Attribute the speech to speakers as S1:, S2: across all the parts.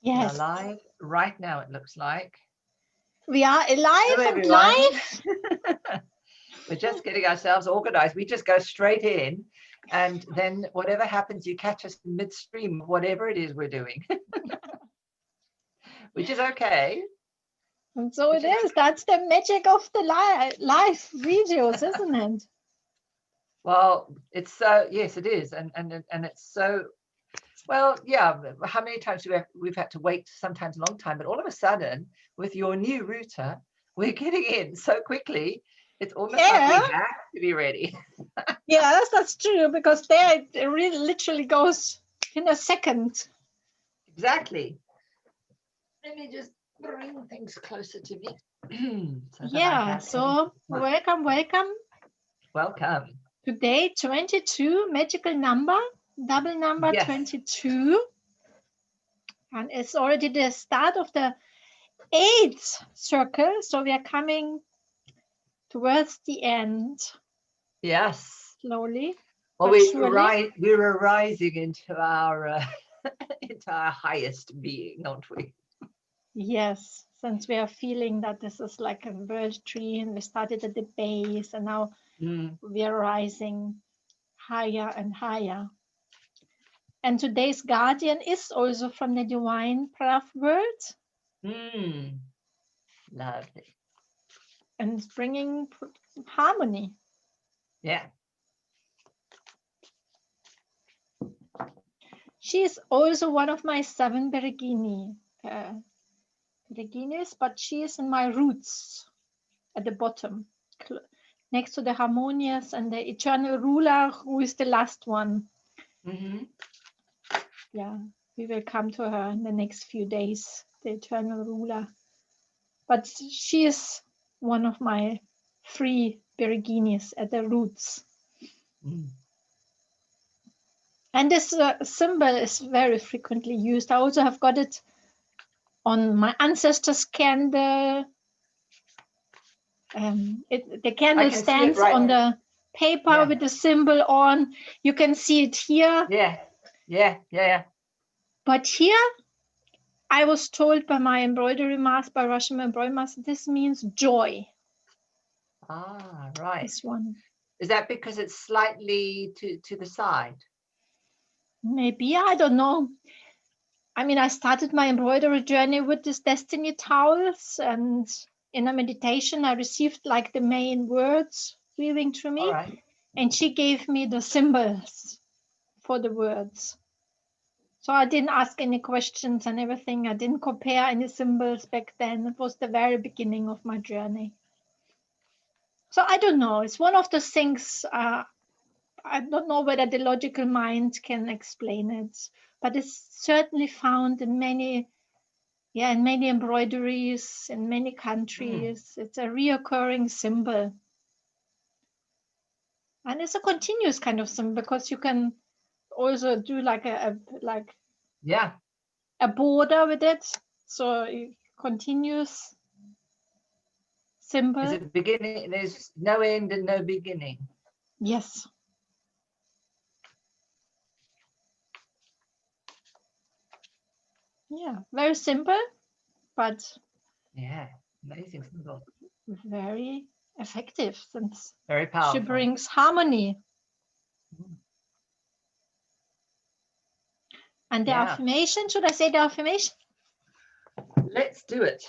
S1: We are
S2: Yes.
S1: live right now, it looks like.
S2: We are alive
S1: Hello,
S2: and
S1: everyone.
S2: live.
S1: We're just getting ourselves organized. We just go straight in, and then whatever happens, you catch us midstream, whatever it is we're doing, which is okay.
S2: And so it is. That's the magic of the live videos, isn't it?
S1: Well, it's so, yes, it is. And it's so, well, yeah, how many times we've had to wait, sometimes a long time, but all of a sudden, with your new router, we're getting in so quickly. It's almost like we have to be ready.
S2: Yes, that's true, because there it really literally goes in a second.
S1: Exactly. Let me just bring things closer to me.
S2: So welcome.
S1: Welcome.
S2: Today, 22, magical number, double number, yes. 22. And it's already the start of the 8th circle. So we are coming towards the end.
S1: Yes.
S2: Slowly.
S1: Well, we're rising into our into our highest being, aren't we?
S2: Yes, since we are feeling that this is like a world tree, and we started at the base, and now we are rising higher and higher. And today's guardian is also from the divine Praav world.
S1: Lovely.
S2: And it's bringing harmony.
S1: Yeah.
S2: She is also one of my 7 Beregini. Bereginis, but she is in my roots at the bottom, next to the harmonious and the eternal ruler, who is the last one. Yeah, we will come to her in the next few days, the eternal ruler. But she is one of my 3 Bereginis at the roots. And this symbol is very frequently used. I also have got it on my ancestors' candle. The candle stands on the paper with the symbol on. You can see it here.
S1: Yeah.
S2: But here, I was told by my embroidery master, by Russian embroidery master, this means joy.
S1: Ah, right.
S2: This one.
S1: Is that because it's slightly to the side?
S2: Maybe, I don't know. I mean, I started my embroidery journey with this destiny towels, and in a meditation, I received like the main words weaving through me.
S1: Right.
S2: And she gave me the symbols for the words. So I didn't ask any questions and everything. I didn't compare any symbols back then. It was the very beginning of my journey. So I don't know. It's one of those things. I don't know whether the logical mind can explain it, but it's certainly found in many embroideries in many countries. It's a reoccurring symbol. And it's a continuous kind of symbol, because you can also do like a border with it. So it continuous symbol.
S1: Is it beginning? There's no end and no beginning.
S2: Yes. Yeah, very simple, but
S1: amazing symbol.
S2: Very effective, since
S1: very powerful.
S2: She brings harmony. And the affirmation, should I say the affirmation?
S1: Let's do it.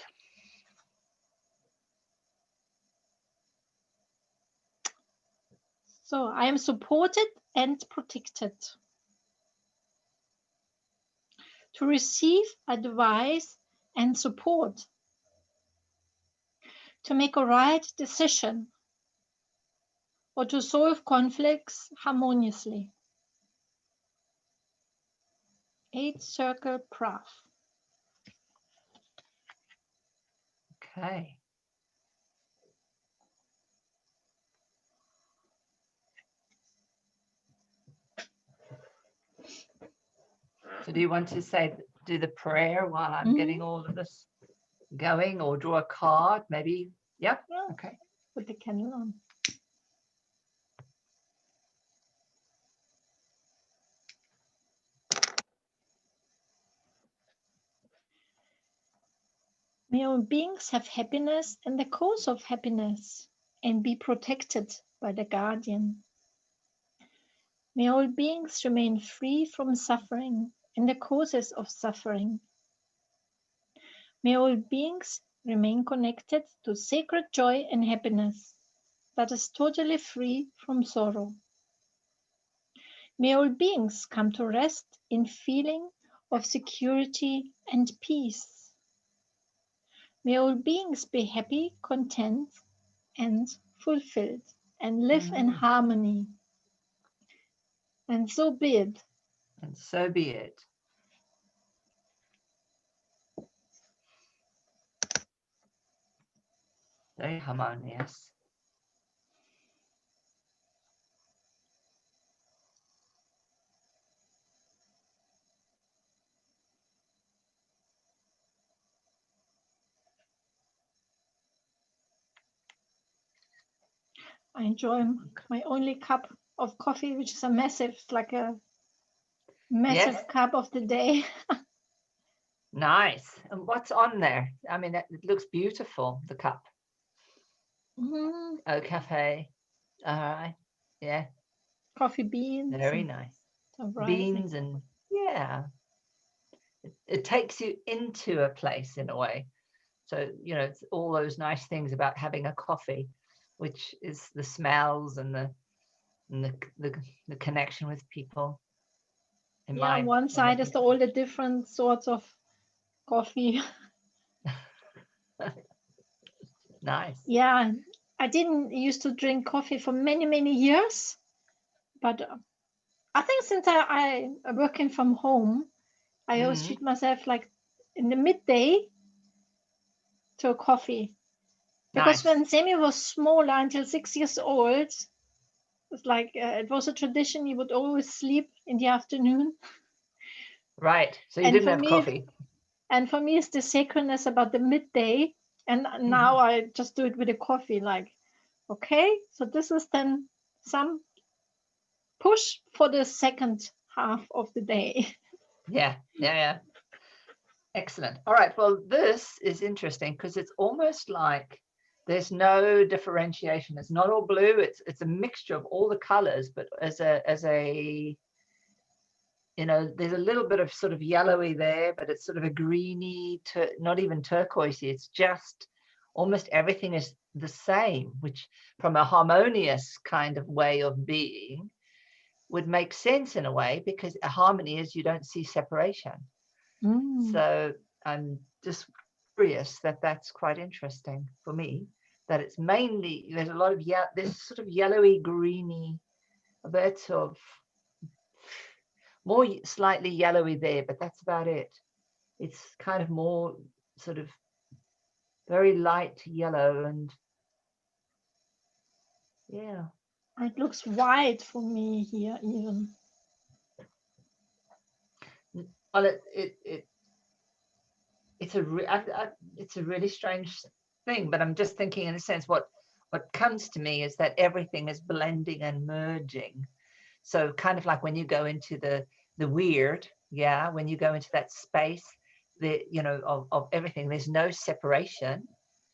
S2: So I am supported and protected. To receive advice and support. To make a right decision. Or to solve conflicts harmoniously. 8th circle Praav.
S1: Okay. So do you want to do the prayer while I'm getting all of this going, or draw a card maybe? Yep.
S2: Yeah.
S1: Okay.
S2: Put the candle on. May all beings have happiness and the cause of happiness and be protected by the guardian. May all beings remain free from suffering and the causes of suffering. May all beings remain connected to sacred joy and happiness that is totally free from sorrow. May all beings come to rest in feeling of security and peace. May all beings be happy, content, and fulfilled, and live in harmony. And so be it.
S1: And so be it. Very harmonious.
S2: I enjoy my only cup of coffee, which is a massive, like a massive cup of the day.
S1: Nice. And what's on there? I mean, it looks beautiful, the cup. Oh, cafe. All right. Yeah.
S2: Coffee beans.
S1: Very nice. Beans and yeah. It takes you into a place in a way. So, you know, it's all those nice things about having a coffee, which is the smells and the connection with people.
S2: On one side is all the different sorts of coffee.
S1: Nice.
S2: Yeah, I didn't used to drink coffee for many, many years, but I think since I'm working from home, I always treat myself like in the midday to a coffee. Because when Sammy was smaller, until 6 years old, it's like it was a tradition. He would always sleep in the afternoon.
S1: Right. So you didn't have coffee.
S2: And for me, it's the sacredness about the midday. And now I just do it with a coffee. Like, okay, so this is then some push for the second half of the day.
S1: Yeah. Excellent. All right. Well, this is interesting because it's almost like there's no differentiation. It's not all blue. It's a mixture of all the colors, but as a you know, there's a little bit of sort of yellowy there, but it's sort of a greeny, not even turquoisey. It's just almost everything is the same, which from a harmonious kind of way of being would make sense in a way, because a harmony is you don't see separation. So I'm just curious that's quite interesting for me, that it's mainly, there's a lot of there's sort of yellowy, greeny, a bit of more slightly yellowy there, but that's about it. It's kind of more sort of very light yellow, and yeah.
S2: It looks white for me here even.
S1: Well, it's a really strange thing, but I'm just thinking in a sense what comes to me is that everything is blending and merging. So kind of like when you go into the weird, when you go into that space, of everything, there's no separation.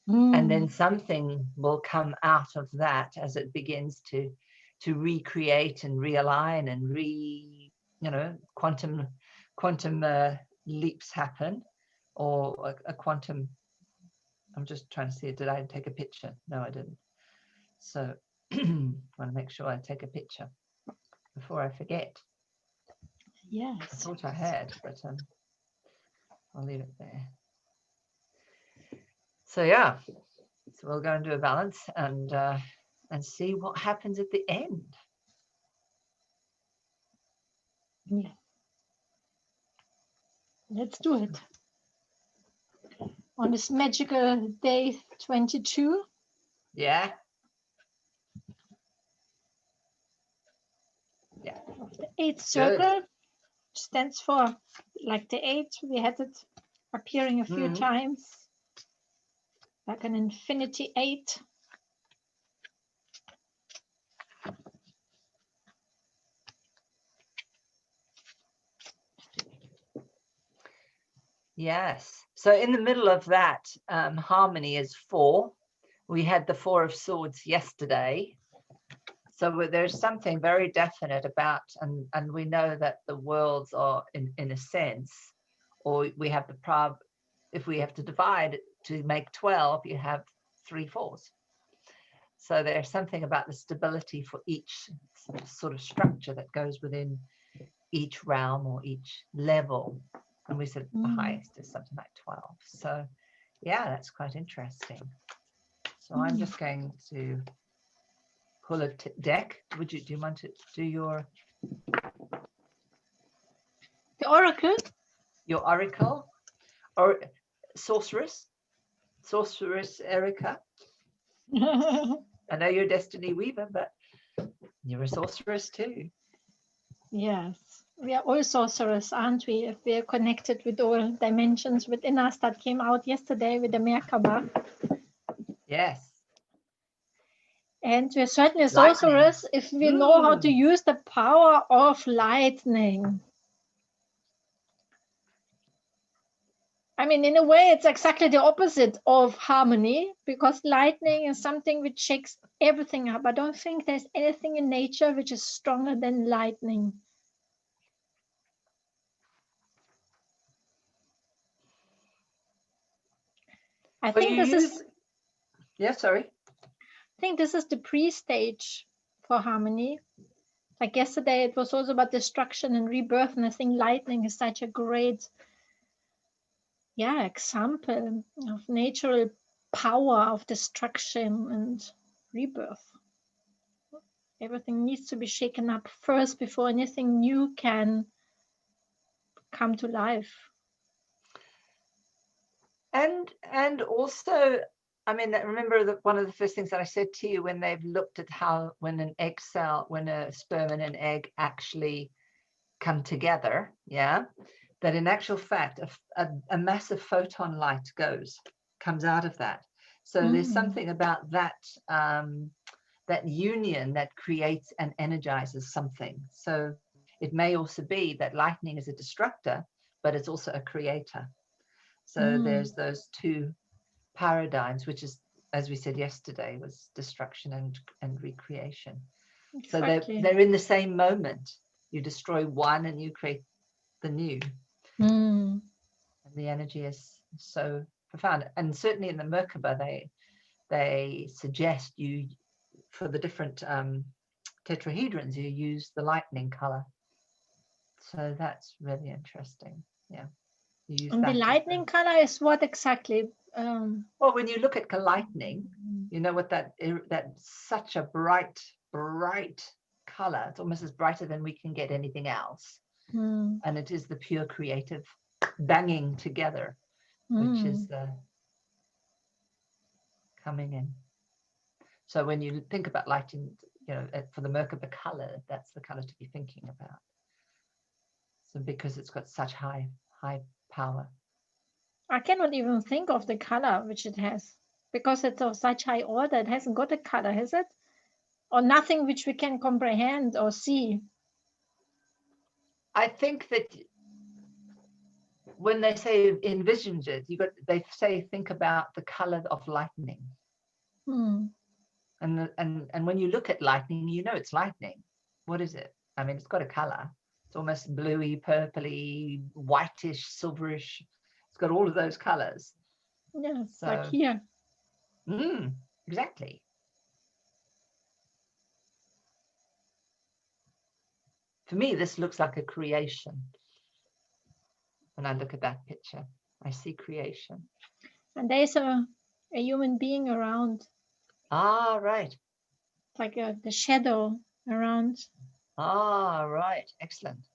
S1: And then something will come out of that as it begins to recreate and realign and quantum leaps happen, or a quantum. I'm just trying to see, did I take a picture? No, I didn't. So I want to make sure I take a picture before I forget.
S2: Yes.
S1: I thought I had, but I'll leave it there. So yeah, so we'll go and do a balance and see what happens at the end.
S2: Yeah. Let's do it. On this magical day 22.
S1: Yeah.
S2: Of the 8th circle. Stands for like the 8. We had it appearing a few times. Like an infinity 8.
S1: Yes. So in the middle of that, harmony is 4. We had the 4 of Swords yesterday. So there's something very definite about, and we know that the worlds are in a sense, or we have the Praav, if we have to divide to make 12, you have 3 4s. So there's something about the stability for each sort of structure that goes within each realm or each level. And we said the highest is something like 12. So yeah, that's quite interesting. So I'm just going to pull a deck. Do you want to do
S2: The oracle?
S1: Your oracle? Or sorceress Erica? I know you're a destiny weaver, but you're a sorceress too.
S2: Yes, we are all sorcerers, aren't we? If we are connected with all dimensions within us that came out yesterday with the Merkaba.
S1: Yes.
S2: And we're certainly sorcerers if we know how to use the power of lightning. I mean, in a way, it's exactly the opposite of harmony, because lightning is something which shakes everything up. I don't think there's anything in nature which is stronger than lightning. I think this is the pre-stage for harmony. Like yesterday, it was also about destruction and rebirth, and I think lightning is such a great, example of natural power of destruction and rebirth. Everything needs to be shaken up first before anything new can come to life.
S1: And also, I mean, remember that one of the first things that I said to you when they've looked at how when a sperm and an egg actually come together, that in actual fact a massive photon light comes out of that. So there's something about that that union that creates and energizes something. So it may also be that lightning is a destructor, but it's also a creator. So there's those two paradigms, which is, as we said yesterday, was destruction and recreation.
S2: Exactly.
S1: So they're in the same moment. You destroy one and you create the new. And the energy is so profound. And certainly in the Merkaba, they suggest you, for the different tetrahedrons, you use the lightning color. So that's really interesting. Yeah.
S2: And the lightning color is what exactly?
S1: Well, when you look at lightning, you know what that's such a bright color. It's almost as brighter than we can get anything else. And it is the pure creative banging together, which is the coming in. So when you think about lighting, for the Merkaba color, that's the color to be thinking about. So because it's got such high power.
S2: I cannot even think of the color which it has, because it's of such high order. It hasn't got a color, has it? Or nothing which we can comprehend or see.
S1: I think that when they say envision it, they say think about the color of lightning. And when you look at lightning, you know it's lightning. What is it? I mean, it's got a color. It's almost bluey, purpley, whitish, silverish. It's got all of those colors.
S2: Yes, so, like here.
S1: Exactly. For me, this looks like a creation. When I look at that picture, I see creation.
S2: And there's a human being around.
S1: Ah, right.
S2: Like the shadow around.
S1: Ah, right. Excellent.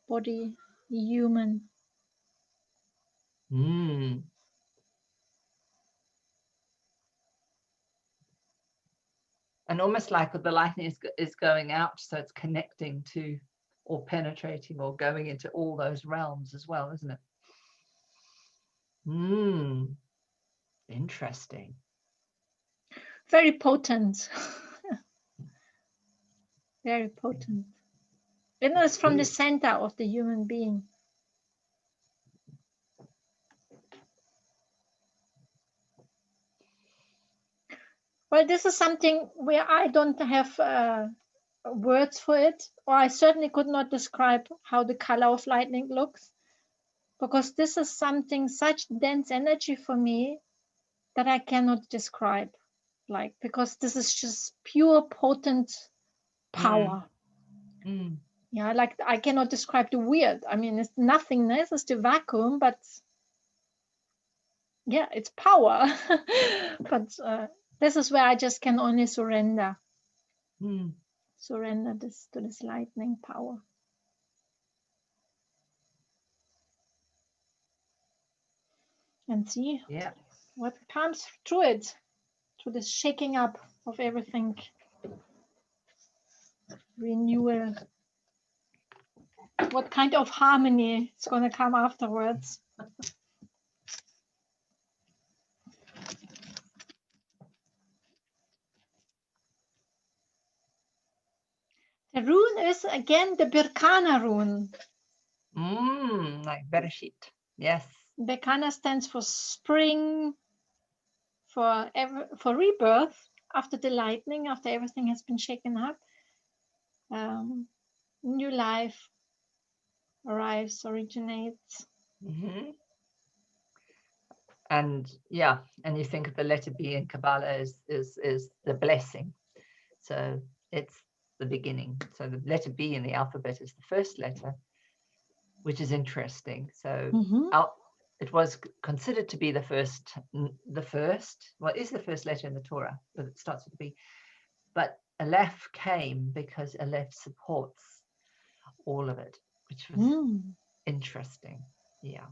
S2: Body, human.
S1: And almost like the lightning is going out, so it's connecting to, or penetrating, or going into all those realms as well, isn't it? Interesting.
S2: Very potent. Very potent. And it's from the center of the human being. Well, this is something where I don't have words for it, or I certainly could not describe how the color of lightning looks, because this is something, such dense energy for me, that I cannot describe. Like, because this is just pure potent power.
S1: Mm.
S2: Yeah, like I cannot describe the weird. I mean, it's nothingness, it's the vacuum, but yeah, it's power. But this is where I just can only surrender this to this lightning power. And see what comes through it, through this shaking up of everything, renewal. What kind of harmony is going to come afterwards? The rune is again the Birkana rune.
S1: Like Bereshit. Yes.
S2: Birkana stands for spring, for rebirth after the lightning, after everything has been shaken up. New life arrives, originates.
S1: Mm-hmm. And yeah, and you think of the letter B in Kabbalah is the blessing. So it's the beginning. So the letter B in the alphabet is the first letter, which is interesting. So it was considered to be the first. Well, is the first letter in the Torah, but it starts with B. But Aleph came because Aleph supports all of it, which was interesting. Yeah.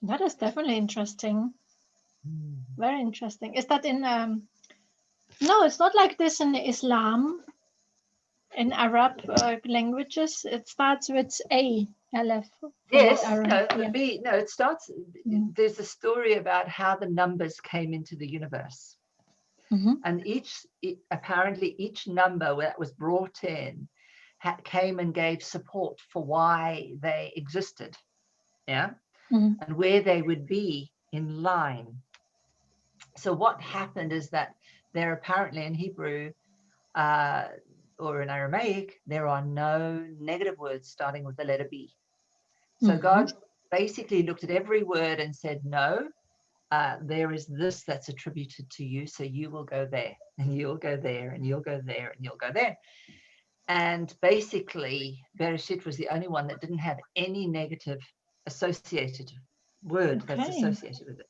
S2: That is definitely interesting. Very interesting. Is that in no, it's not like this in Islam. In Arab languages, it starts with Aleph.
S1: Yes,
S2: B.
S1: No, it starts. There's a story about how the numbers came into the universe, and apparently each number that was brought in came and gave support for why they existed, and where they would be in line. So what happened is that there apparently in Hebrew or in Aramaic, there are no negative words starting with the letter B. So God basically looked at every word and said, no, there is this that's attributed to you. So you will go there and you'll go there and you'll go there and you'll go there. And basically, Bereshit was the only one that didn't have any negative associated word that's associated with it.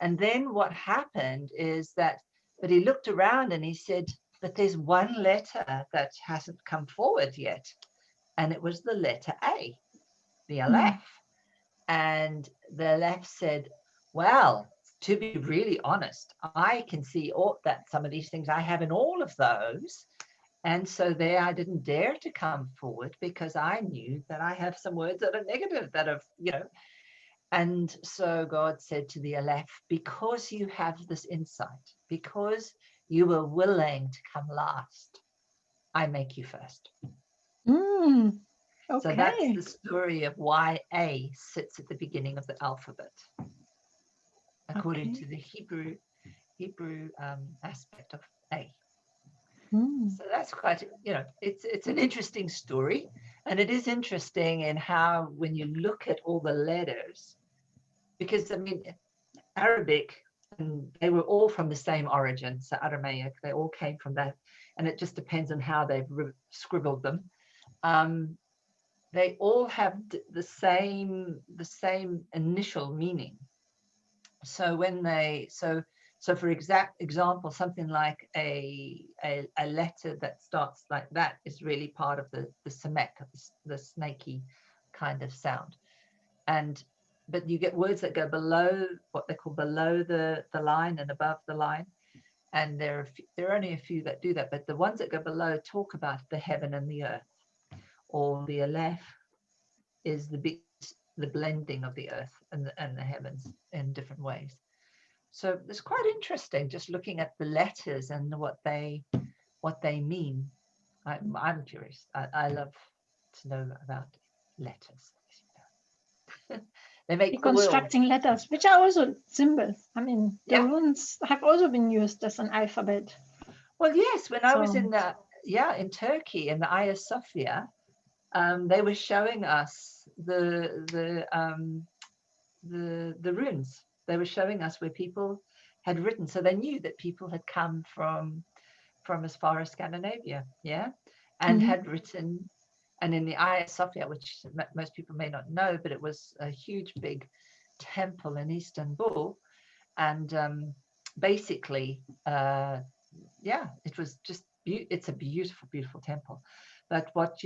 S1: And then what happened is that, but he looked around and he said, but there's one letter that hasn't come forward yet. And it was the letter A, the Aleph. And the Aleph said, well, to be really honest, I can see that some of these things I have in all of those. And so there I didn't dare to come forward because I knew that I have some words that are negative, that have, And so God said to the Aleph, because you have this insight, because you were willing to come last, I make you first. So that's the story of why A sits at the beginning of the alphabet, according to the Hebrew aspect of A. So that's quite, it's an interesting story. And it is interesting in how, when you look at all the letters, because, I mean, Arabic, and they were all from the same origin. So Aramaic, they all came from that. And it just depends on how they've scribbled them. They all have the same initial meaning. So when so for example, something like a letter that starts like that is really part of the semek, the snaky kind of sound. But you get words that go below, what they call below the line and above the line. And there are only a few that do that, but the ones that go below talk about the heaven and the earth. Or the Aleph is the blending of the earth and the heavens in different ways. So it's quite interesting just looking at the letters and what they mean. I'm curious. I love to know about letters. They make
S2: constructing letters, which are also symbols. I mean, the runes have also been used as an alphabet.
S1: Well, yes, when I was
S2: So,
S1: in in Turkey in the Hagia Sophia, they were showing us the ruins. They were showing us where people had written, so they knew that people had come from as far as Scandinavia, and
S2: mhm.
S1: had written. And in the Hagia Sophia, which most people may not know, but it was a huge, big temple in Istanbul, and basically, it was just it's a beautiful, beautiful temple. But what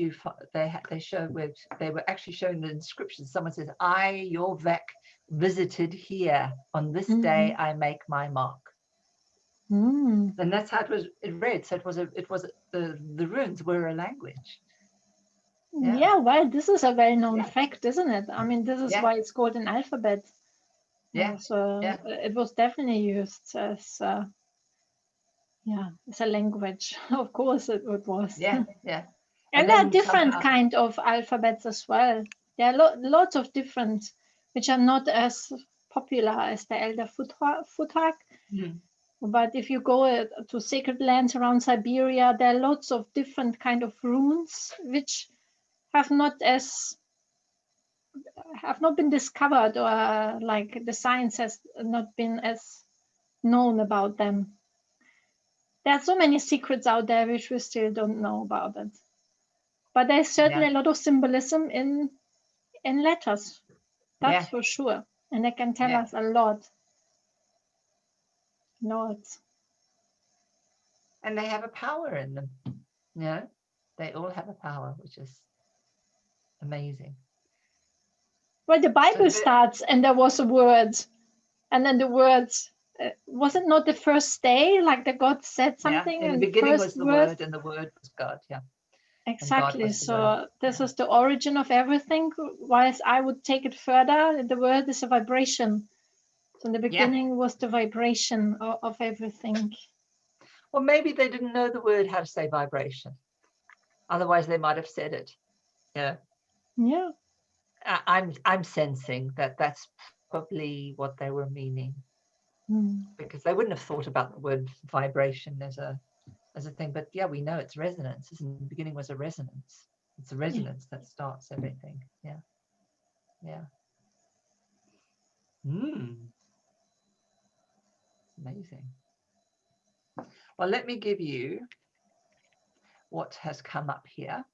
S1: they showed where they were actually showing the inscription. Someone says, "I, your Vec, visited here on this day. I make my mark."
S2: Mm.
S1: And that's how it read. So it was the runes were a language. Yeah,
S2: Yeah, well, this is a well-known
S1: yeah,
S2: fact, isn't it? I mean, this is
S1: yeah,
S2: why it's called an alphabet.
S1: yeah,
S2: So
S1: yeah,
S2: it was definitely used as as a language. Of course, it was.
S1: yeah, yeah. And
S2: And there are
S1: then
S2: different
S1: somehow,
S2: kind of alphabets as well. There are lots of different, which are not as popular as the Elder Futhark.
S1: hmm,
S2: But if you go to sacred lands around Siberia, there are lots of different kind of runes which have not as have not been discovered, or like the science has not been as known about them. There are so many secrets out there which we still don't know about it. But there's
S1: yeah,
S2: certainly a lot of symbolism in letters, that's
S1: yeah,
S2: for sure. And they can tell
S1: yeah.
S2: us a lot. Lots.
S1: And they have a power in them. Yeah, they all have a power, which is amazing.
S2: Well, the
S1: So
S2: Bible starts and there was a word, and then the words, was it not the first day? Like the God said
S1: yeah,
S2: something
S1: in the
S2: and the
S1: beginning
S2: first
S1: was the
S2: word?
S1: Word, and the Word was God. Yeah, and God
S2: Exactly.
S1: was the Word.
S2: So this
S1: Yeah,
S2: is the origin of everything. Whilst I would take it further, the word is a vibration. So in the
S1: yeah.
S2: beginning was the vibration of everything.
S1: Well, maybe they didn't know the word how to say vibration. Otherwise, they might have said it. Yeah,
S2: Yeah.
S1: I'm sensing that that's probably what they were meaning,
S2: Mm.
S1: because they wouldn't have thought about the word vibration as a thing. But yeah, we know it's resonance. In the beginning was a resonance. It's a
S2: Yeah.
S1: resonance that starts everything. Yeah, yeah. Mm, amazing. Well, let me give you what has come up here,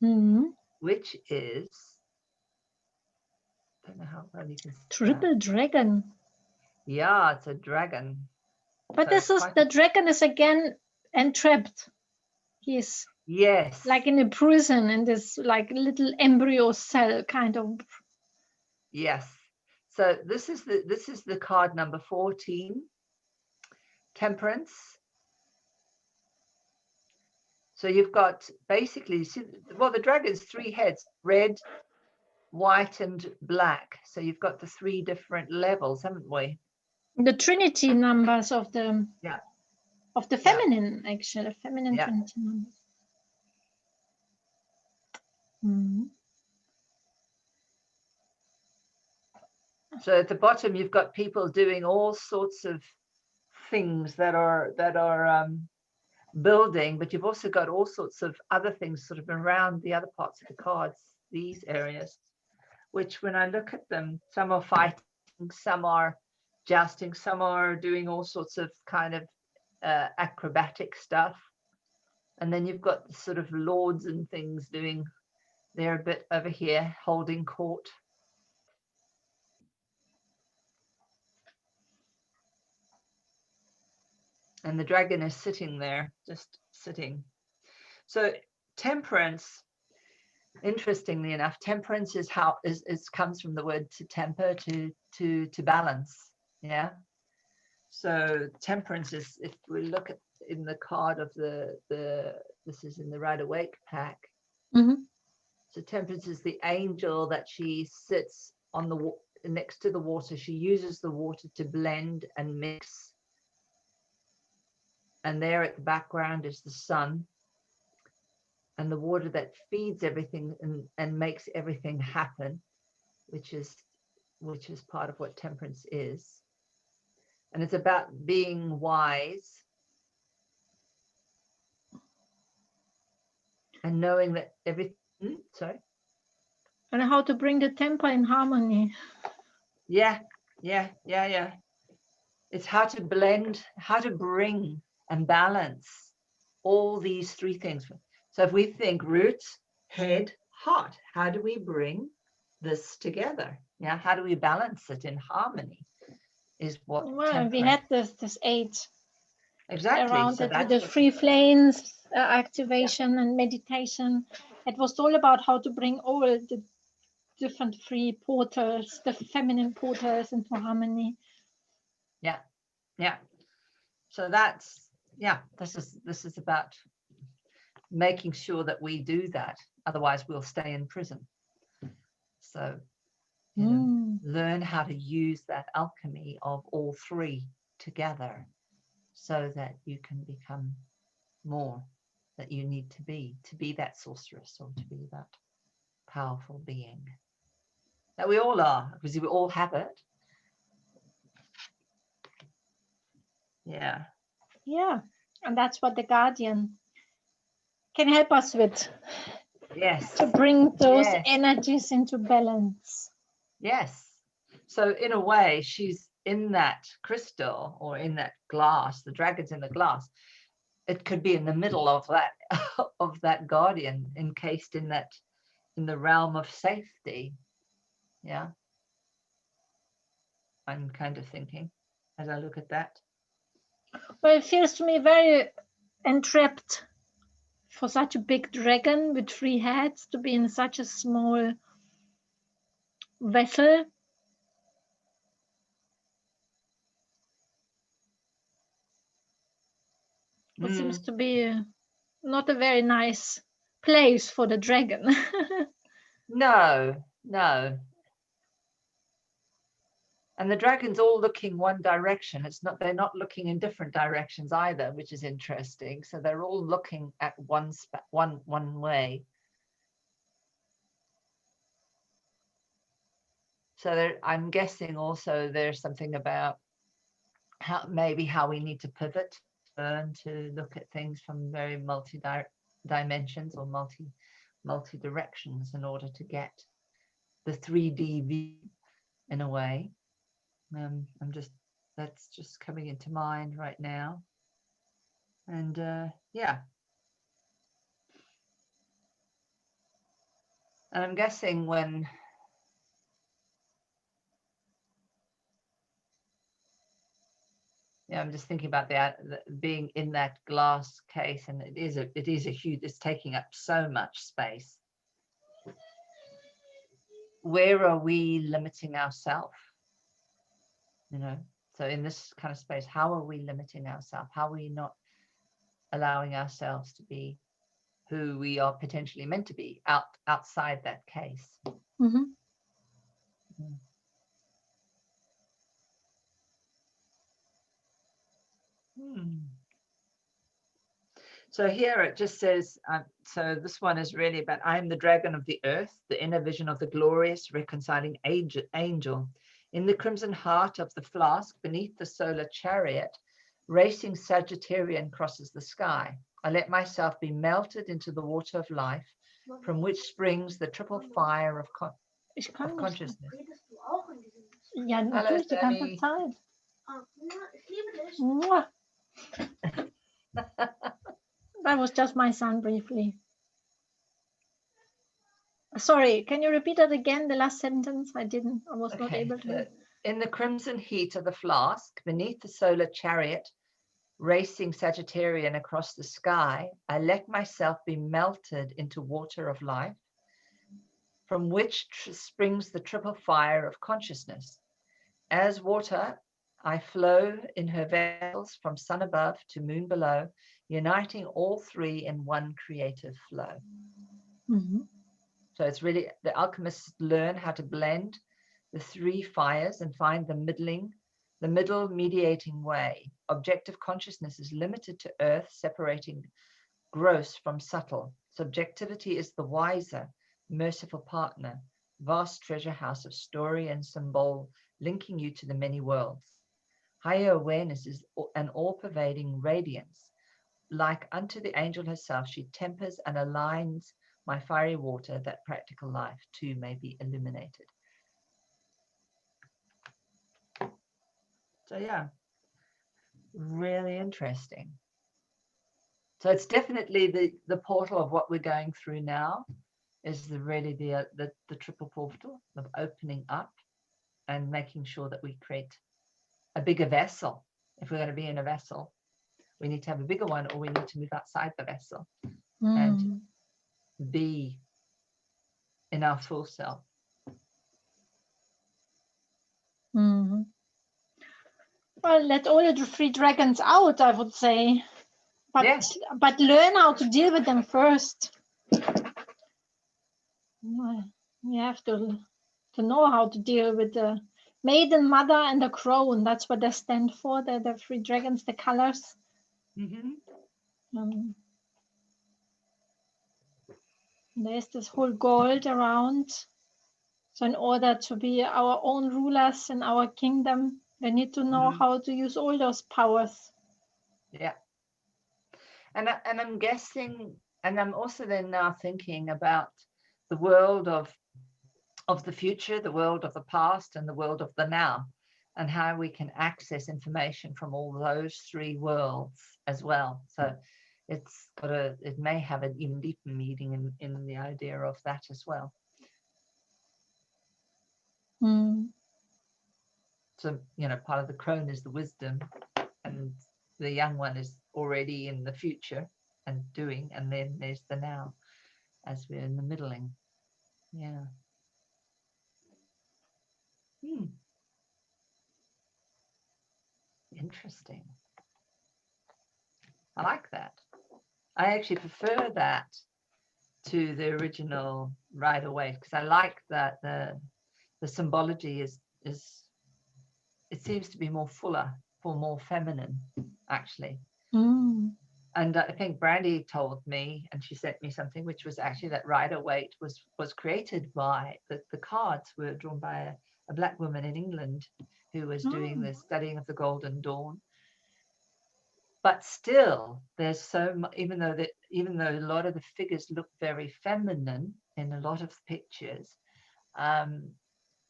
S2: Mm.
S1: which is, I don't know how well you can see that.
S2: Triple dragon.
S1: Yeah, it's a dragon.
S2: But
S1: So
S2: this
S1: it's
S2: is
S1: quite
S2: the dragon is again entrapped. He's
S1: yes.
S2: like in a prison in this like little embryo cell kind of.
S1: Yes. So this is the card number 14, Temperance. So you've got basically, well, the dragon's three heads, red, white, and black. So you've got the three different levels, haven't we?
S2: The trinity numbers
S1: Yeah,
S2: of the
S1: yeah,
S2: feminine, actually, feminine
S1: yeah.
S2: trinity numbers. Mm.
S1: So at the bottom, you've got people doing all sorts of things that are building, but you've also got all sorts of other things sort of around the other parts of the cards, these areas, which when I look at them, some are fighting, some are jousting, some are doing all sorts of kind of acrobatic stuff. And then you've got the sort of lords and things doing, they're a bit over here holding court. And the dragon is sitting there, just sitting. So temperance, interestingly enough, temperance is how is comes from the word to temper, to balance. Yeah. So temperance is, if we look at in the card of the this is in the Rider Waite pack.
S2: Mm-hmm.
S1: So temperance is the angel that she sits on the next to the water. She uses the water to blend and mix. And there at the background is the sun, and the water that feeds everything and makes everything happen, which is part of what temperance is. And it's about being wise and knowing that everything, sorry.
S2: And how to bring the temper in harmony.
S1: Yeah. It's how to blend, how to bring and balance all these three things. So if we think root, head, heart, how do we bring this together? Yeah, how do we balance it in harmony? Is what
S2: Well, we
S1: temperance.
S2: had this 8
S1: Exactly.
S2: around
S1: So
S2: it with
S1: that's
S2: the
S1: what.
S2: free flames
S1: Yeah.
S2: activation and meditation. It was all about how to bring all the different free portals, the feminine portals into harmony.
S1: Yeah. Yeah. So that's, yeah. This is about making sure that we do that. Otherwise, we'll stay in prison. So, learn how to use that alchemy of all three together so that you can become more that you need to be that sorceress or to be that powerful being that we all are, because we all have it. Yeah.
S2: Yeah, and that's what the guardian can help us with,
S1: Yes.
S2: to bring those
S1: Yes.
S2: energies into balance.
S1: Yes. So in a way, she's in that crystal or in that glass. The dragon's in the glass. It could be in the middle of that of that guardian, encased in that, in the realm of safety. Yeah. I'm kind of thinking as I look at that.
S2: Well, it feels to me very entrapped for such a big dragon with 3 heads to be in such a small vessel. It seems to be not a very nice place for the dragon.
S1: No, no. And the dragon's all looking one direction. It's not, they're not looking in different directions either, which is interesting. So they're all looking at one way. So there, I'm guessing also there's something about how maybe how we need to pivot, learn to look at things from very multi dimensions or multi directions in order to get the 3D view in a way. I'm just, that's just coming into mind right now. And yeah. And I'm guessing when, yeah, I'm just thinking about the being in that glass case, and it is a huge, it's taking up so much space. Where are we limiting ourselves? So in this kind of space, how are we limiting ourselves? How are we not allowing ourselves to be who we are potentially meant to be outside that case?
S2: Mm-hmm.
S1: So here it just says, so this one is really about, I am the dragon of the earth, the inner vision of the glorious reconciling angel. In the crimson heart of the flask, beneath the solar chariot, racing Sagittarian crosses the sky. I let myself be melted into the water of life, from which springs the triple fire of consciousness.
S2: Ja,
S1: Hello,
S2: natürlich die ganze
S1: Sammy.
S2: Zeit. Mua. That was just my son briefly. Sorry, can you repeat that again? The last sentence? I was not able to.
S1: In the crimson heat of the flask, beneath the solar chariot, racing Sagittarian across the sky, I let myself be melted into water of life, from which springs the triple fire of consciousness. As water, I flow in her vessels from sun above to moon below, uniting all three in one creative flow.
S2: Mm-hmm.
S1: So it's really, the alchemists learn how to blend the 3 fires and find the middle mediating way. Objective consciousness is limited to earth, separating gross from subtle. Subjectivity is the wiser, merciful partner, vast treasure house of story and symbol, linking you to the many worlds. Higher awareness is an all-pervading radiance, like unto the angel herself, she tempers and aligns my fiery water, that practical life too may be illuminated. So yeah, really interesting. So it's definitely the portal of what we're going through now is the triple portal of opening up and making sure that we create a bigger vessel. If we're going to be in a vessel, we need to have a bigger one, or we need to move outside the vessel and be in our full self.
S2: Well, let all the free dragons out, I would say. But,
S1: yeah.
S2: but learn how to deal with them first. You have to know how to deal with the maiden, mother, and the crone. That's what they stand for, the free dragons, the colors. There's this whole gold around. So in order to be our own rulers in our kingdom, we need to know how to use all those powers.
S1: Yeah. And I'm guessing, and I'm also then now thinking about the world of the future, the world of the past, and the world of the now, and how we can access information from all those three worlds as well. So it may have an even deeper meaning in the idea of that as well. So, part of the crone is the wisdom, and the young one is already in the future and doing, and then there's the now as we're in the middling. Yeah. Interesting. I like that. I actually prefer that to the original right away, because I like that the symbology is it seems to be more fuller, more feminine, actually. And I think Brandy told me, and she sent me something, which was actually that Rider-Waite was created by, the cards were drawn by a Black woman in England who was doing the studying of the Golden Dawn. But still, there's so much, even though a lot of the figures look very feminine in a lot of pictures,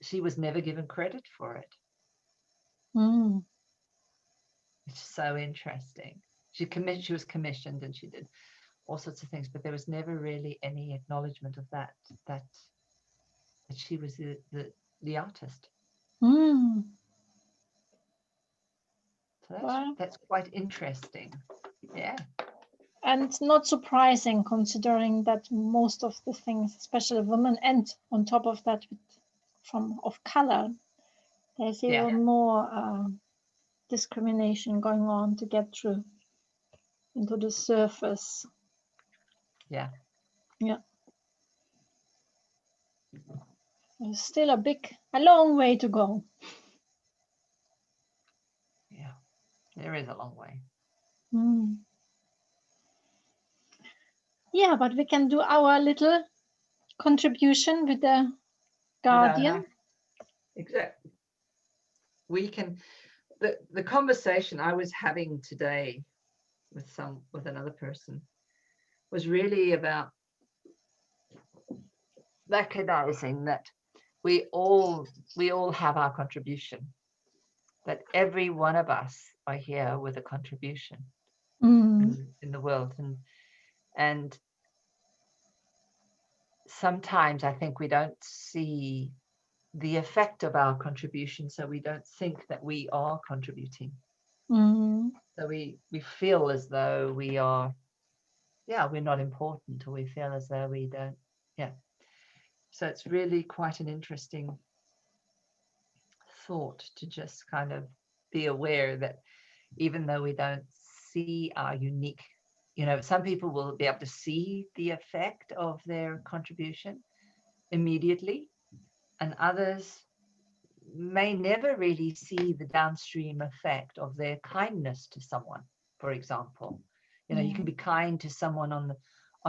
S1: she was never given credit for it. It's so interesting. She was commissioned, and she did all sorts of things, but there was never really any acknowledgement of that she was the artist. So that's quite interesting. Yeah.
S2: And not surprising, considering that most of the things, especially women, and on top of that, of color, there's even more discrimination going on to get through into the surface.
S1: Yeah.
S2: There's still a long way to go.
S1: Yeah, there is a long way.
S2: Yeah, but we can do our little contribution with the guardian.
S1: Exactly. We can. The conversation I was having today with another person was really about recognizing that we all have our contribution, that every one of us are here with a contribution in the world, and sometimes I think we don't see the effect of our contribution, so we don't think that we are contributing. So we feel as though we are, we're not important, or we feel as though we don't, so it's really quite an interesting thought to just kind of be aware that even though we don't see our unique, some people will be able to see the effect of their contribution immediately, and others may never really see the downstream effect of their kindness to someone. For example, you can be kind to someone on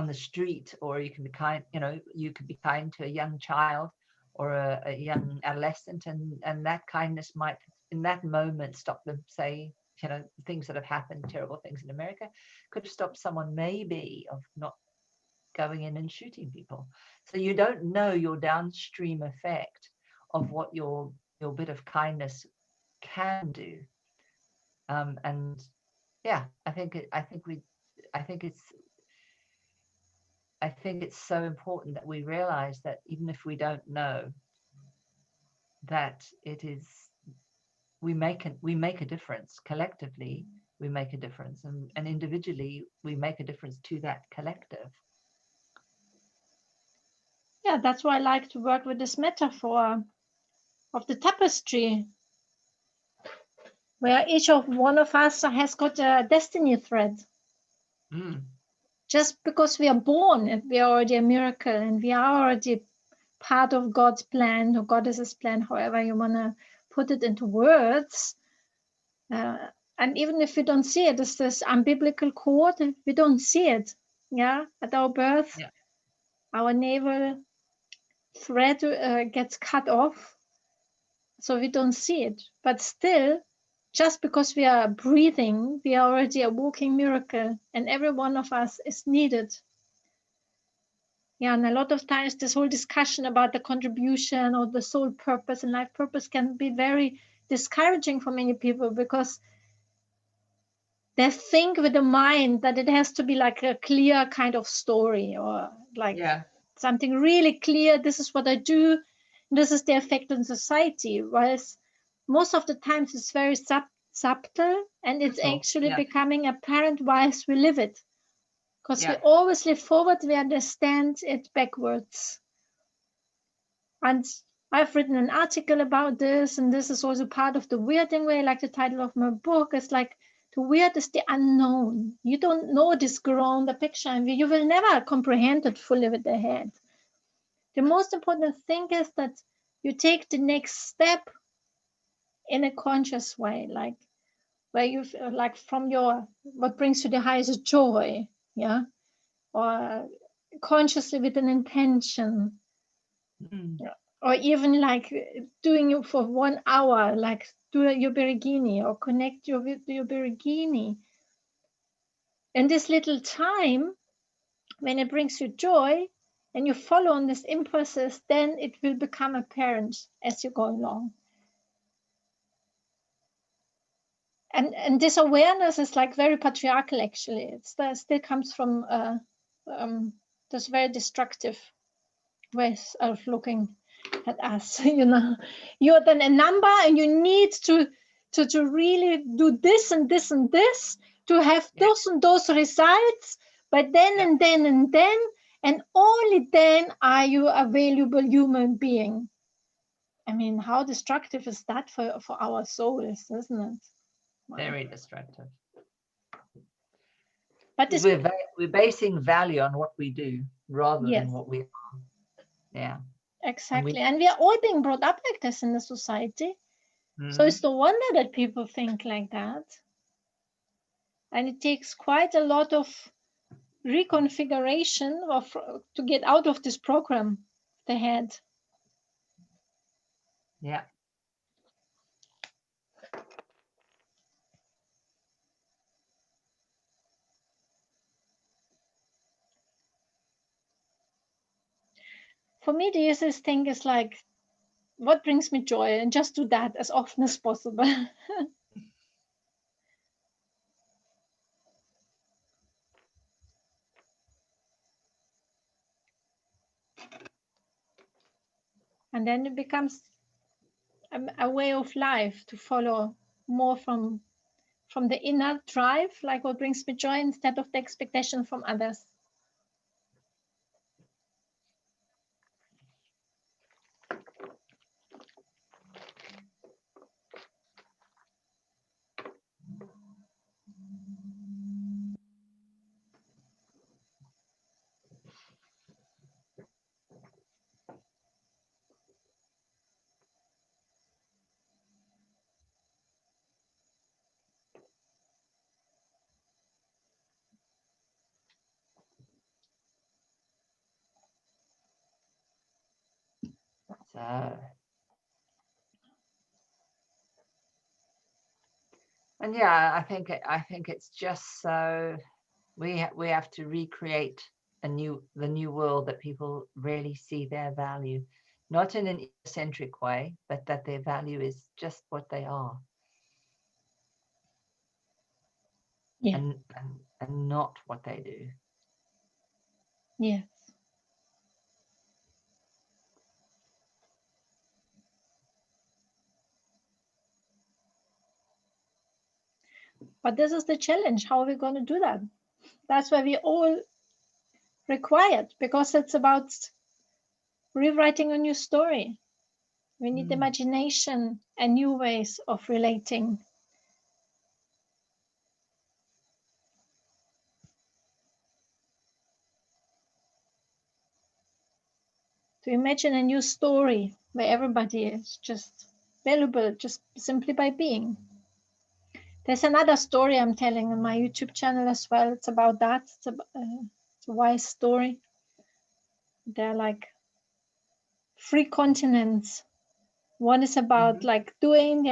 S1: the street, or you can be kind, you could be kind to a young child or a young adolescent, and that kindness might in that moment stop them, say, things that have happened, terrible things in America, could have stopped someone maybe of not going in and shooting people. So you don't know your downstream effect of what your bit of kindness can do. And yeah, I think it's so important that we realize that even if we don't know, that it is, we make a difference. Collectively we make a difference, and individually we make a difference to that collective.
S2: Yeah, that's why I like to work with this metaphor of the tapestry, where each of one of us has got a destiny thread. Just because we are born, we are already a miracle, and we are already part of God's plan or Goddess's plan, however you want to put it into words. And even if we don't see it, it's this unbiblical quote, we don't see it. Yeah, at our birth, our navel thread gets cut off, so we don't see it. But still, just because we are breathing, we are already a walking miracle, and every one of us is needed. Yeah, and a lot of times this whole discussion about the contribution or the soul purpose and life purpose can be very discouraging for many people, because they think with the mind that it has to be like a clear kind of story, or like something really clear. This is what I do. This is the effect on society. Whereas most of the times it's very subtle, and it's actually becoming apparent whilst we live it. Because we always live forward, we understand it backwards. And I've written an article about this, and this is also part of the weirding way, like the title of my book. It's like, the weird is the unknown. You don't know this ground, the picture, and you will never comprehend it fully with the head. The most important thing is that you take the next step in a conscious way, like where you like from your, what brings you the highest joy, yeah, or consciously with an intention, or even like doing it for 1 hour, like do your Beregini or connect with your Beregini. And this little time, when it brings you joy and you follow on these impulses, then it will become apparent as you go along. And this awareness is like very patriarchal, actually. It still comes from this very destructive ways of looking at us. You're then a number, and you need to really do this and this and this to have those and those results. But then and then and then, and only then are you a valuable human being. I mean, how destructive is that for our souls, isn't it?
S1: Very destructive.
S2: But
S1: we're basing value on what we do rather than what we are. Yeah.
S2: Exactly. And we are all being brought up like this in the society. So it's no wonder that people think like that. And it takes quite a lot of reconfiguration to get out of this program they had.
S1: Yeah.
S2: For me, the easiest thing is like, what brings me joy, and just do that as often as possible. And then it becomes a way of life to follow more from the inner drive, like what brings me joy, instead of the expectation from others.
S1: So And yeah, I think it's just so we have to recreate the new world that people really see their value, not in an egocentric way, but that their value is just what they are,
S2: Yeah.
S1: and not what they do.
S2: Yes. But this is the challenge. How are we going to do that? That's why we all required, because it's about rewriting a new story. We need imagination and new ways of relating. To imagine a new story where everybody is just valuable just simply by being. There's another story I'm telling on my YouTube channel as well. It's about that. It's a wise story. There are like 3 continents. One is about like doing,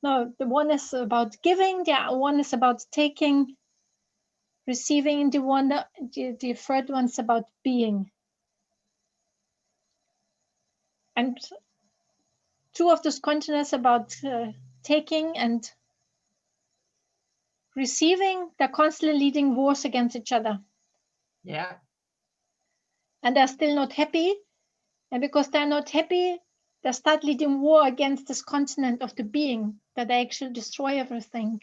S2: no, the one is about giving, the one is about taking, receiving, the third one's about being. And 2 of those continents about taking and receiving, they're constantly leading wars against each other.
S1: Yeah.
S2: And they're still not happy. And because they're not happy, they start leading war against this continent of the being, that they actually destroy everything.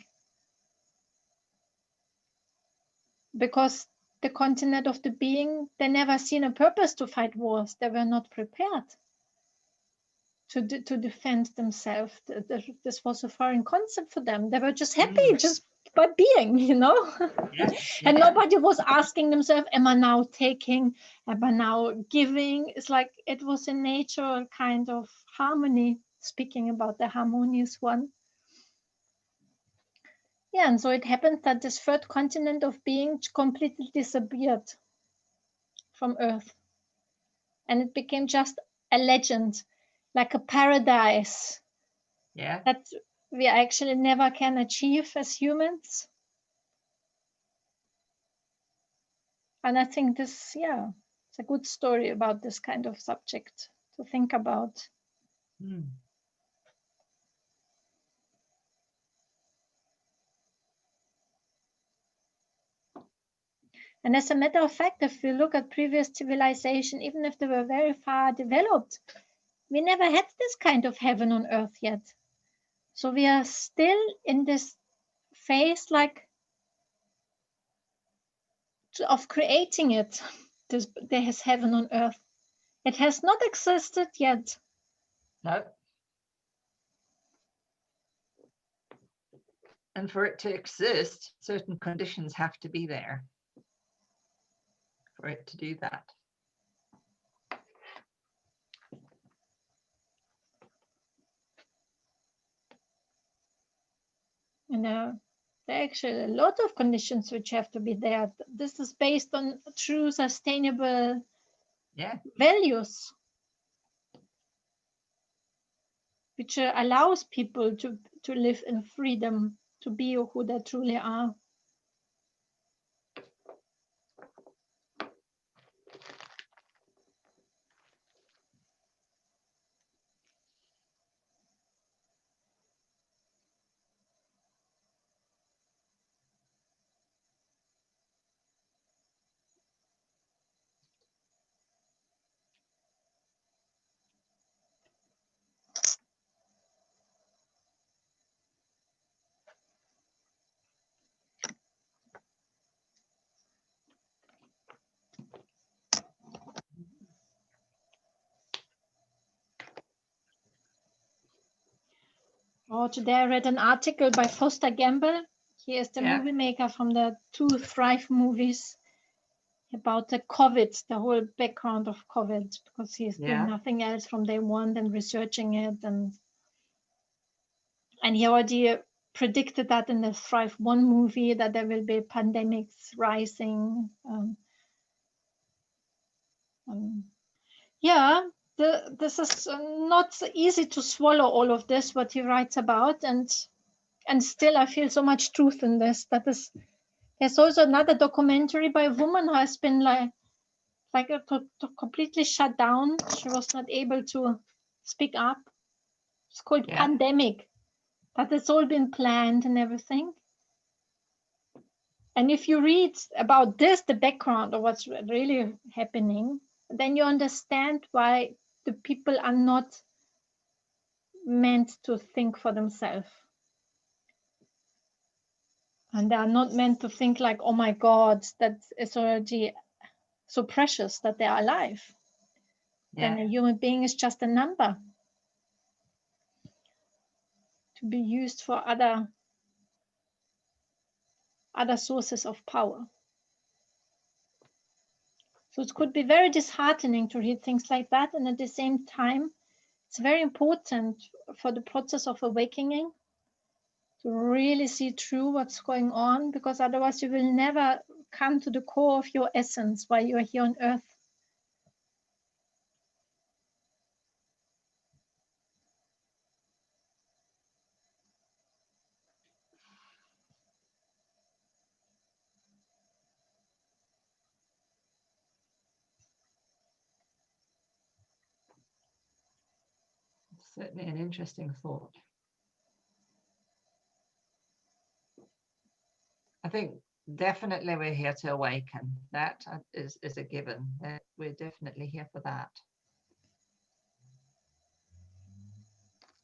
S2: Because the continent of the being, they never seen a purpose to fight wars. They were not prepared to defend themselves. This was a foreign concept for them. They were just happy, just by being,
S1: Yeah.
S2: And nobody was asking themselves, am I now taking, am I now giving? It's like it was a natural kind of harmony, speaking about the harmonious one. Yeah, and so it happened that this 3rd continent of being completely disappeared from Earth. And it became just a legend, like a paradise.
S1: Yeah.
S2: That we actually never can achieve as humans. And I think this, it's a good story about this kind of subject to think about. And as a matter of fact, if we look at previous civilization, even if they were very far developed, we never had this kind of heaven on earth yet. So we are still in this phase like of creating it. There is heaven on earth. It has not existed yet.
S1: No. And for it to exist, certain conditions have to be there for it to do that.
S2: And there are actually a lot of conditions which have to be there. This is based on true sustainable values, which allows people to live in freedom, to be who they truly are. Oh, today I read an article by Foster Gamble. He is the movie maker from the 2 Thrive movies about the COVID, the whole background of COVID, because he's doing nothing else from day one than researching it. And he already predicted that in the Thrive 1 movie that there will be pandemics rising. This is not easy to swallow all of this, what he writes about. And And still I feel so much truth in this. There's also another documentary by a woman who has been completely shut down. She was not able to speak up. It's called Pandemic. That has all been planned and everything. And if you read about this, the background of what's really happening, then you understand why the people are not meant to think for themselves. And they are not meant to think like, oh my God, that is already so precious that they are alive.
S1: Yeah.
S2: Then a human being is just a number to be used for other sources of power. So it could be very disheartening to read things like that. And at the same time, it's very important for the process of awakening to really see through what's going on, because otherwise you will never come to the core of your essence while you're here on earth.
S1: Certainly an interesting thought. I think definitely we're here to awaken. That is a given. That we're definitely here for that.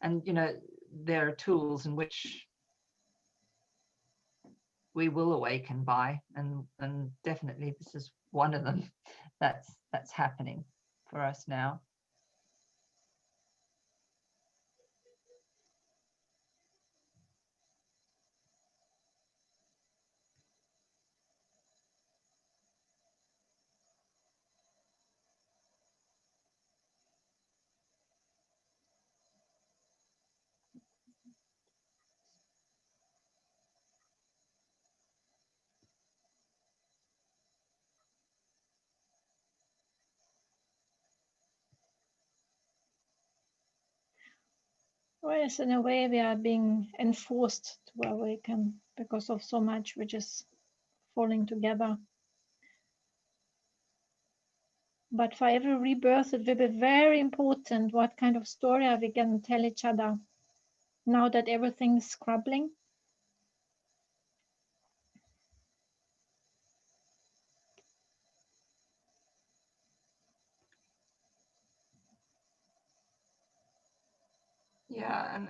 S1: And, you know, there are tools in which we will awaken by, and definitely this is one of them that's happening for us now.
S2: Whereas in a way we are being enforced to awaken because of so much which is falling together. But for every rebirth, it will be very important what kind of story are we going to tell each other now that everything is crumbling.
S1: Yeah,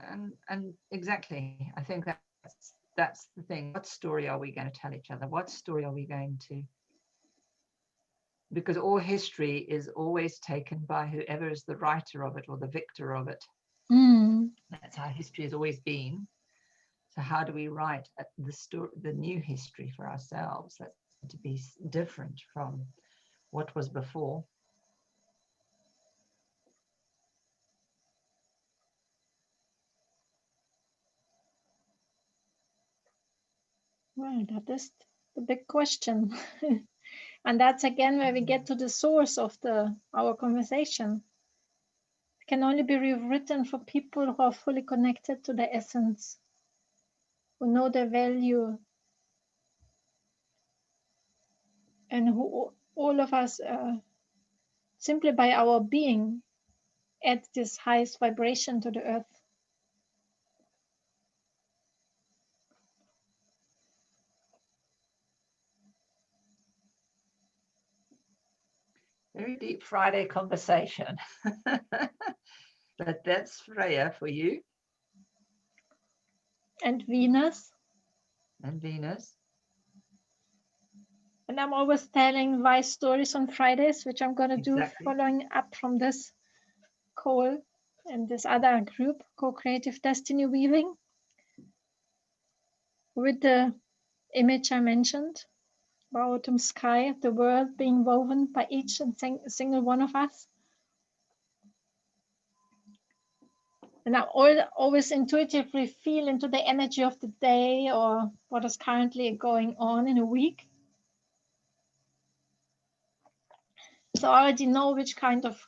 S1: and exactly. I think that's the thing. What story are we going to tell each other? What story are we going to? Because all history is always taken by whoever is the writer of it or the victor of it. That's how history has always been. So how do we write the new history for ourselves? That's to be different from what was before.
S2: Well, that is the big question. And that's again where we get to the source of our conversation. It can only be rewritten for people who are fully connected to the essence, who know their value, and who all of us, simply by our being, add this highest vibration to the earth.
S1: Very deep Friday conversation. But that's Freya for you.
S2: And Venus.
S1: And Venus.
S2: And I'm always telling wise stories on Fridays, which I'm going to do following up from this call and this other group, Co-Creative Destiny Weaving, with the image I mentioned, autumn sky, the world being woven by each and single one of us. And I always intuitively feel into the energy of the day or what is currently going on in a week. So I already know which kind of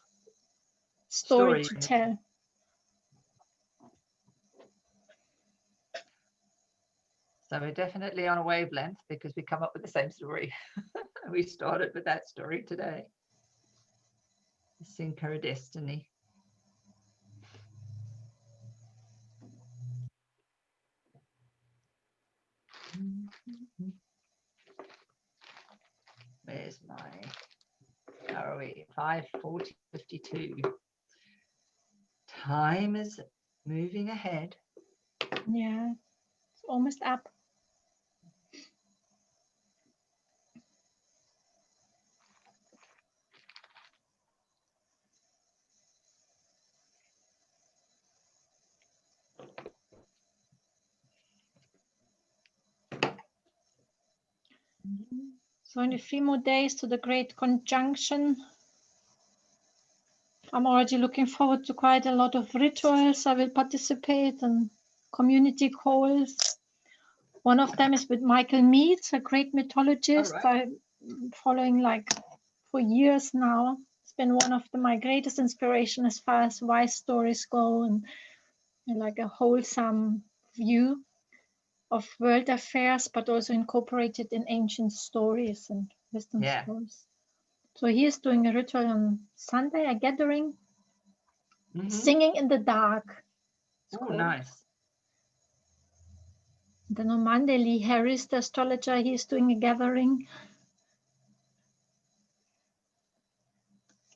S2: story to tell.
S1: So we're definitely on a wavelength because we come up with the same story. We started with that story today. Synchrodestiny. Where's my, how are we? 5:40:52. Time is moving ahead.
S2: Yeah, it's almost up. So in a few more days to the Great Conjunction. I'm already looking forward to quite a lot of rituals. I will participate in community calls. One of them is with Michael Meads, a great mythologist I'm following like for years now. It's been one of my greatest inspiration as far as wise stories go, and like a wholesome view of world affairs, but also incorporated in ancient stories and wisdom stories. So he is doing a ritual on Sunday, a gathering, singing in the dark.
S1: Oh, nice.
S2: Then on Monday, Lee Harris, the astrologer, he is doing a gathering.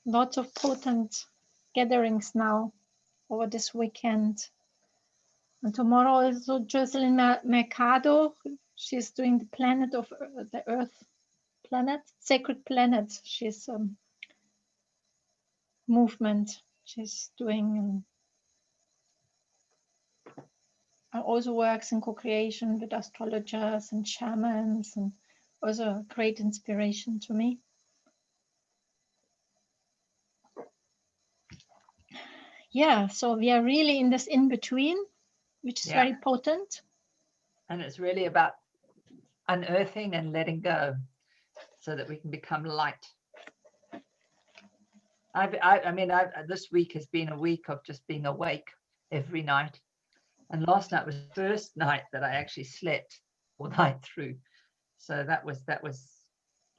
S2: Lots of potent gatherings now over this weekend. And tomorrow also Jocelyn Mercado, she's doing the planet of the Earth planet, sacred planet. She's movement she's doing, and also works in co-creation with astrologers and shamans, and also a great inspiration to me. Yeah, so we are really in this in-between, which is very potent.
S1: And it's really about unearthing and letting go so that we can become light. I mean, this week has been a week of just being awake every night. And last night was the first night that I actually slept all night through. So that was,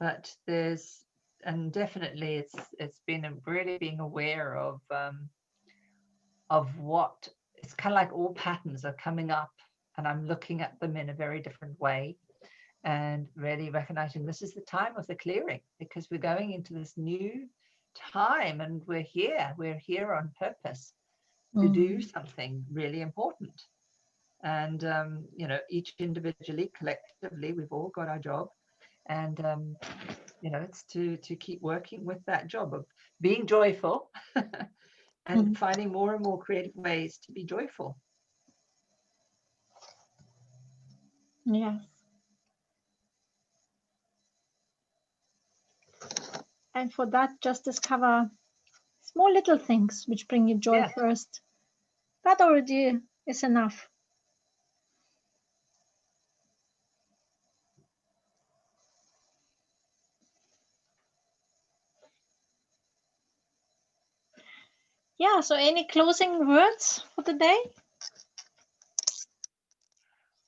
S1: but there's, and definitely it's been really being aware of what, it's kind of like all patterns are coming up and I'm looking at them in a very different way and really recognizing this is the time of the clearing because we're going into this new time and we're here on purpose to do something really important. And, you know, each individually, collectively, we've all got our job. And, you know, it's to keep working with that job of being joyful and finding more and more creative ways to be joyful.
S2: Yes. And for that, just discover small little things which bring you joy first. That already is enough. Yeah, so any closing words for the day?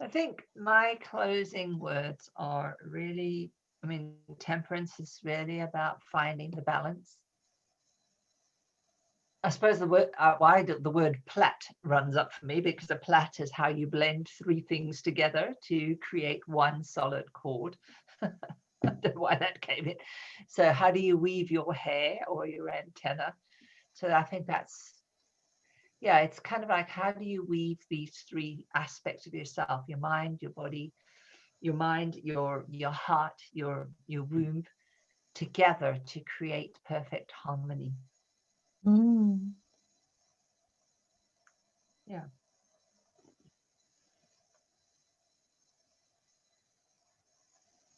S1: I think my closing words are really, I mean, temperance is really about finding the balance. I suppose the word, why the word plat runs up for me, because a plat is how you blend three things together to create one solid chord. I don't know why that came in. So how do you weave your hair or your antenna? So I think that's, yeah, it's kind of like, how do you weave these three aspects of yourself, your mind, your body, your mind, your heart, your womb, together to create perfect harmony. Yeah.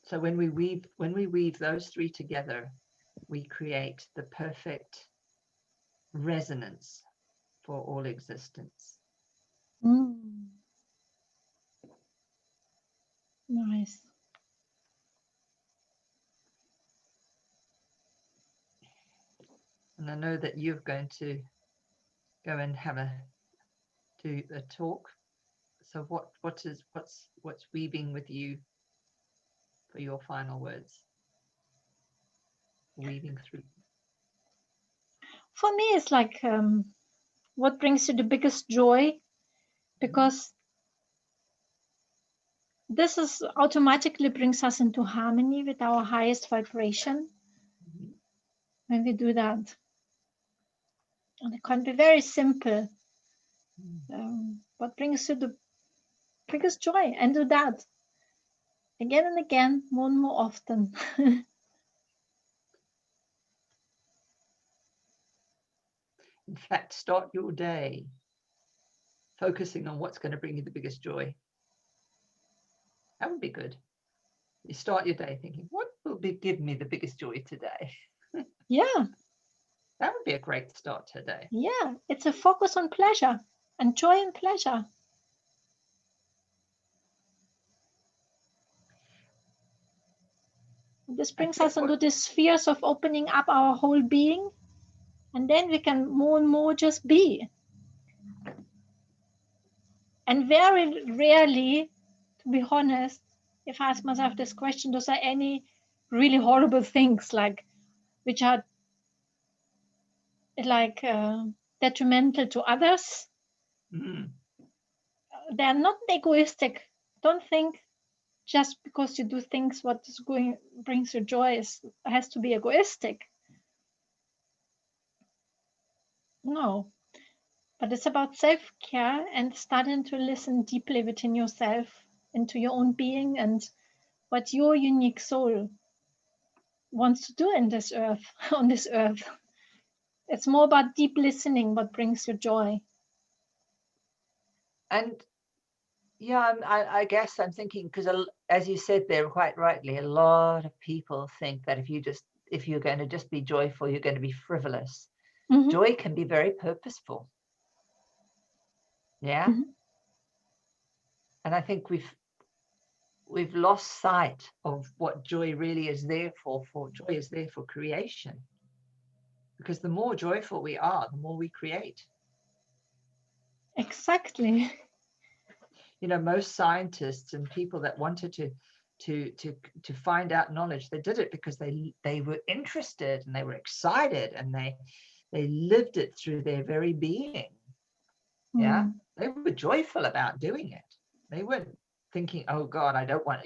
S1: So when we weave those three together, we create the perfect resonance for all existence.
S2: Nice.
S1: And I know that you're going to go and do a talk. So what's weaving with you for your final words? Weaving through.
S2: For me, it's like what brings you the biggest joy, because this is automatically brings us into harmony with our highest vibration when we do that. And it can be very simple. What brings you the biggest joy, and do that again and again, more and more often.
S1: In fact, start your day focusing on what's going to bring you the biggest joy. That would be good. You start your day thinking, what will give me the biggest joy today?
S2: Yeah.
S1: That would be a great start today.
S2: Yeah, it's a focus on pleasure and joy and pleasure. This brings us into the spheres of opening up our whole being, and then we can more and more just be. And very rarely, to be honest, if I ask myself this question, those are any really horrible things which are detrimental to others. They're not egoistic. Don't think just because you do things what is brings you joy has to be egoistic. No, but it's about self-care and starting to listen deeply within yourself, into your own being, and what your unique soul wants to do in this earth, on this earth. It's more about deep listening, what brings you joy.
S1: And yeah, I guess I'm thinking, because as you said there quite rightly, a lot of people think that if you're going to just be joyful, you're going to be frivolous. Mm-hmm. Joy can be very purposeful. Yeah. Mm-hmm. And I think we've lost sight of what joy really is there for. Joy is there for creation. Because the more joyful we are, the more we create.
S2: Exactly.
S1: You know, most scientists and people that wanted to find out knowledge, they did it because they were interested and they were excited and they lived it through their very being. Yeah, they were joyful about doing it. They weren't thinking, oh God, I don't want,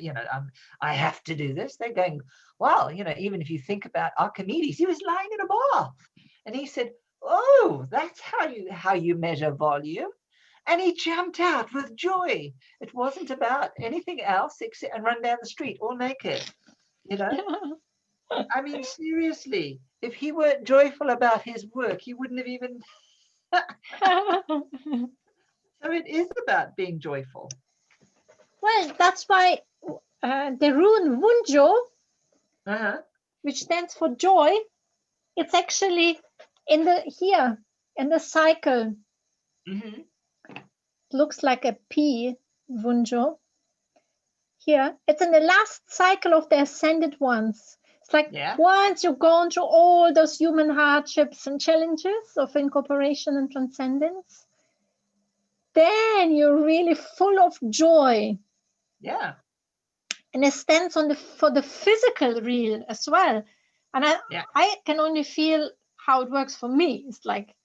S1: I have to do this. They're going, well, even if you think about Archimedes, he was lying in a bath and he said, oh, that's how you measure volume. And he jumped out with joy. It wasn't about anything else except and run down the street all naked. I mean, seriously, if he weren't joyful about his work, he wouldn't have even. So it is about being joyful.
S2: Well, that's why the rune Wunjo, which stands for joy, it's actually in the cycle. Mm-hmm. Looks like a P, Wunjo. Here, it's in the last cycle of the ascended ones. It's like once you've gone through all those human hardships and challenges of incorporation and transcendence, then you're really full of joy.
S1: Yeah.
S2: And it stands for the physical real as well. And I can only feel how it works for me. It's like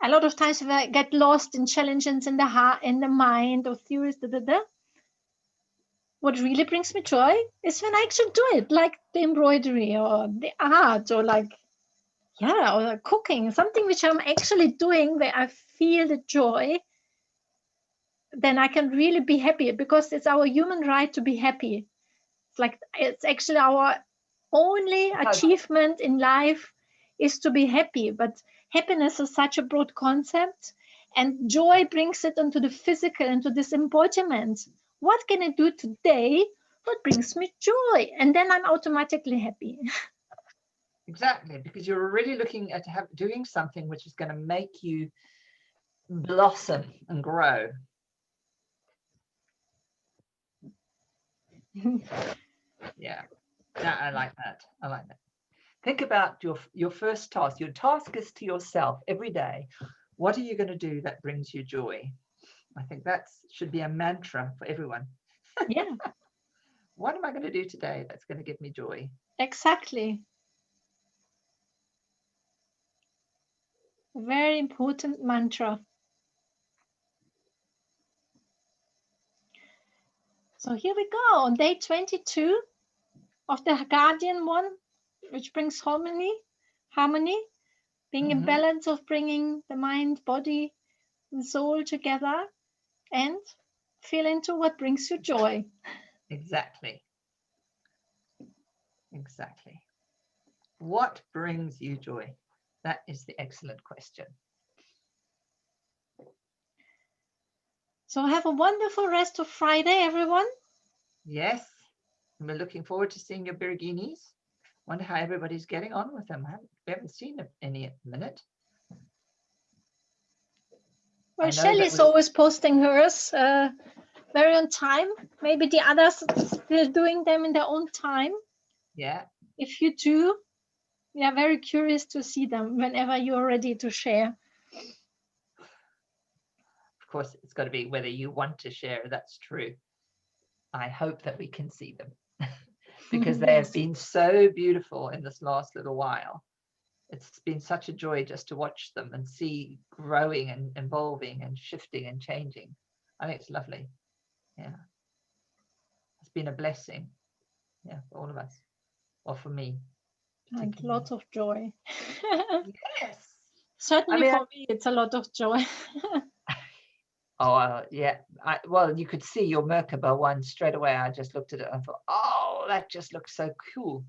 S2: a lot of times if I get lost in challenges in the heart, in the mind, or theories, what really brings me joy is when I actually do it, like the embroidery or the art or or the cooking, something which I'm actually doing where I feel the joy. Then I can really be happy, because it's our human right to be happy. It's actually our only achievement in life is to be happy. But happiness is such a broad concept, and joy brings it into the physical, into this embodiment. What can I do today? What brings me joy? And then I'm automatically happy.
S1: Exactly, because you're already looking at doing something which is going to make you blossom and grow. Yeah, I like that. I like that. Think about your first task. Your task is to yourself every day. What are you going to do that brings you joy? I think that should be a mantra for everyone.
S2: Yeah,
S1: What am I going to do today that's going to give me joy?
S2: exactly. A very important mantra. So here we go on day 22 of the guardian one, which brings harmony, being in balance of bringing the mind, body, and soul together, and feel into what brings you joy.
S1: Exactly. What brings you joy? That is the excellent question.
S2: So have a wonderful rest of Friday, everyone.
S1: Yes, and we're looking forward to seeing your Bereginis. Wonder how everybody's getting on with them. We haven't seen any at the minute.
S2: Well, Shelley's always posting hers very on time. Maybe the others still doing them in their own time.
S1: Yeah.
S2: If you do, we are very curious to see them whenever you're ready to share.
S1: Of course, it's got to be whether you want to share. That's true. I hope that we can see them because they have been so beautiful in this last little while. It's been such a joy just to watch them and see growing and evolving and shifting and changing. I think it's lovely. Yeah. It's been a blessing. Yeah, for all of us. Or for me.
S2: And lots of joy.
S1: Yes.
S2: Certainly for me, it's a lot of joy.
S1: Oh, yeah. Well, you could see your Merkaba one straight away. I just looked at it and thought, oh, that just looks so cool.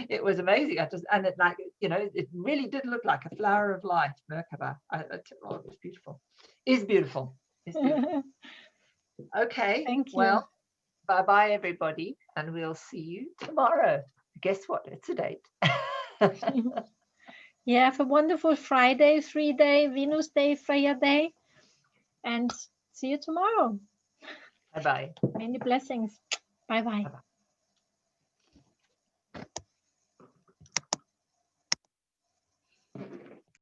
S1: It was amazing. And it, like, you know, it really did look like a flower of light, Merkaba. It was beautiful. It's beautiful. Okay.
S2: Thank you.
S1: Well, bye-bye, everybody. And we'll see you tomorrow. Guess what? It's a date.
S2: Yeah, have a wonderful Friday, 3-day, Venus Day, Freya Day. And see you tomorrow.
S1: Bye-bye.
S2: Many blessings. Bye-bye.
S1: Bye-bye.